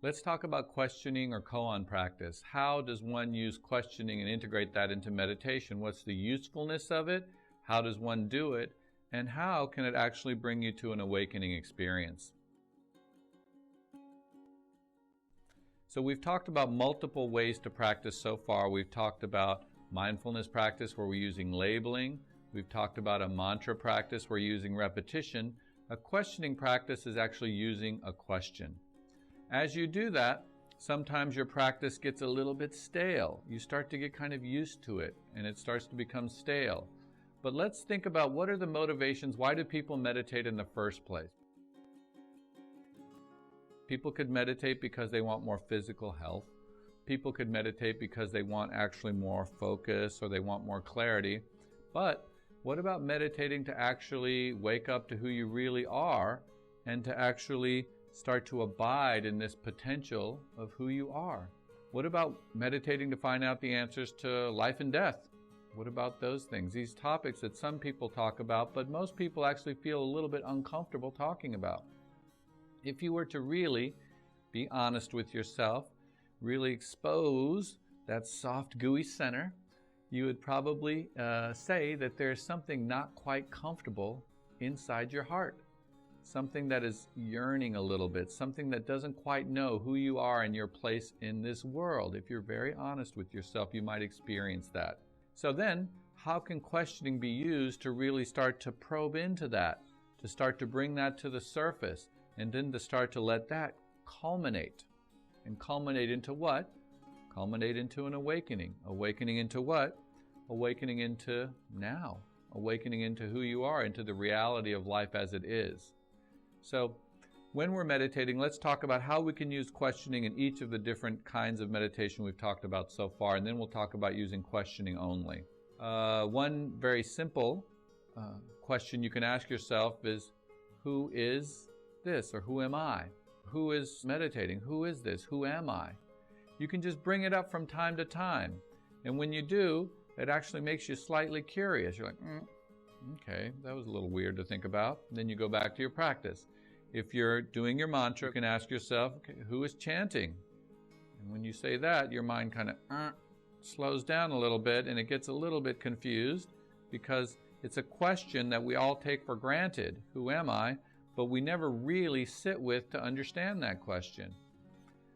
Let's talk about questioning or koan practice. How does one use questioning and integrate that into meditation? What's the usefulness of it? How does one do it? And how can it actually bring you to an awakening experience? So we've talked about multiple ways to practice so far. We've talked about mindfulness practice where we're using labeling. We've talked about a mantra practice where we're using repetition. A questioning practice is actually using a question. As you do that, sometimes your practice gets a little bit stale. You start to get kind of used to it and it starts to become stale. But let's think about what are the motivations. Why do people meditate in the first place? People could meditate because they want more physical health. People could meditate because they want actually more focus or they want more clarity. But what about meditating to actually wake up to who you really are and to actually start to abide in this potential of who you are? What about meditating to find out the answers to life and death? What about those things? These topics that some people talk about, but most people actually feel a little bit uncomfortable talking about. If you were to really be honest with yourself, really expose that soft, gooey center, you would probably say that there's something not quite comfortable inside your heart. Something that is yearning a little bit, something that doesn't quite know who you are and your place in this world. If you're very honest with yourself, you might experience that. So then, how can questioning be used to really start to probe into that, to start to bring that to the surface, and then to start to let that culminate? And culminate into what? Culminate into an awakening. Awakening into what? Awakening into now. Awakening into who you are, into the reality of life as it is. So when we're meditating, let's talk about how we can use questioning in each of the different kinds of meditation we've talked about so far, and then we'll talk about using questioning only. One very simple question you can ask yourself is, who is this, or who am I? Who is meditating? Who is this? Who am I? You can just bring it up from time to time, and when you do, it actually makes you slightly curious. You're like, okay, that was a little weird to think about. Then you go back to your practice. If you're doing your mantra, you can ask yourself, okay, who is chanting? And when you say that, your mind kind of slows down a little bit and it gets a little bit confused because it's a question that we all take for granted. Who am I? But we never really sit with to understand that question.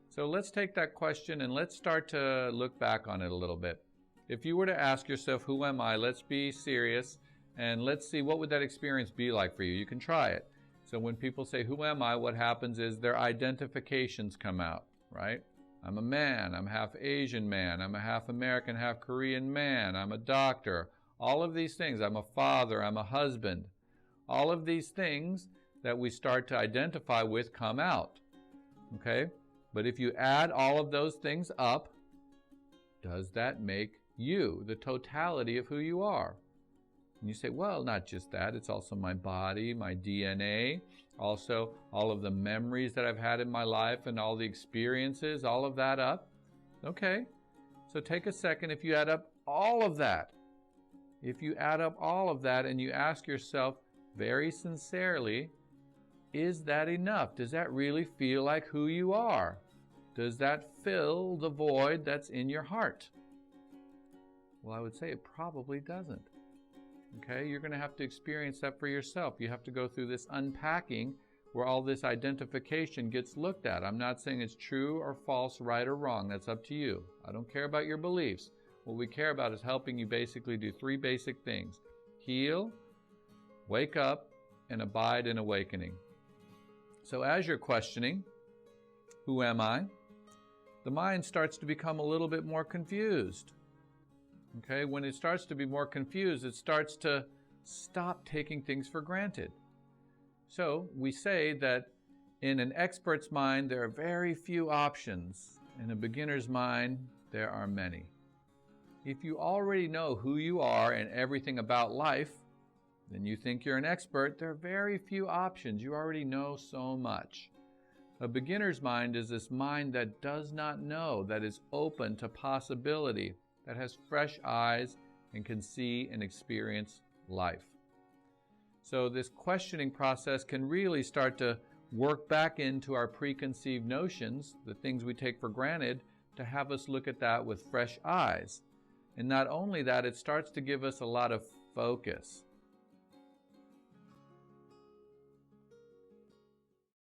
So let's take that question and let's start to look back on it a little bit. If you were to ask yourself, who am I? Let's be serious and let's see what would that experience be like for you. You can try it. So when people say, who am I? What happens is their identifications come out, right? I'm a man. I'm half Asian man. I'm a half American, half Korean man. I'm a doctor. All of these things. I'm a father. I'm a husband. All of these things that we start to identify with come out, okay? But if you add all of those things up, does that make you, the totality of who you are? And you say, well, not just that. It's also my body, my DNA, also all of the memories that I've had in my life and all the experiences, all of that up. Okay, so take a second. If you add up all of that, and you ask yourself very sincerely, is that enough? Does that really feel like who you are? Does that fill the void that's in your heart? Well, I would say it probably doesn't. Okay, you're going to have to experience that for yourself. You have to go through this unpacking where all this identification gets looked at. I'm not saying it's true or false, right or wrong. That's up to you. I don't care about your beliefs. What we care about is helping you basically do three basic things: heal, wake up, and abide in awakening. So as you're questioning, who am I? The mind starts to become a little bit more confused. Okay, when it starts to be more confused, it starts to stop taking things for granted. So we say that in an expert's mind, there are very few options. In a beginner's mind, there are many. If you already know who you are and everything about life, then you think you're an expert. There are very few options. You already know so much. A beginner's mind is this mind that does not know, that is open to possibility, that has fresh eyes and can see and experience life. So this questioning process can really start to work back into our preconceived notions, the things we take for granted, to have us look at that with fresh eyes. And not only that, it starts to give us a lot of focus.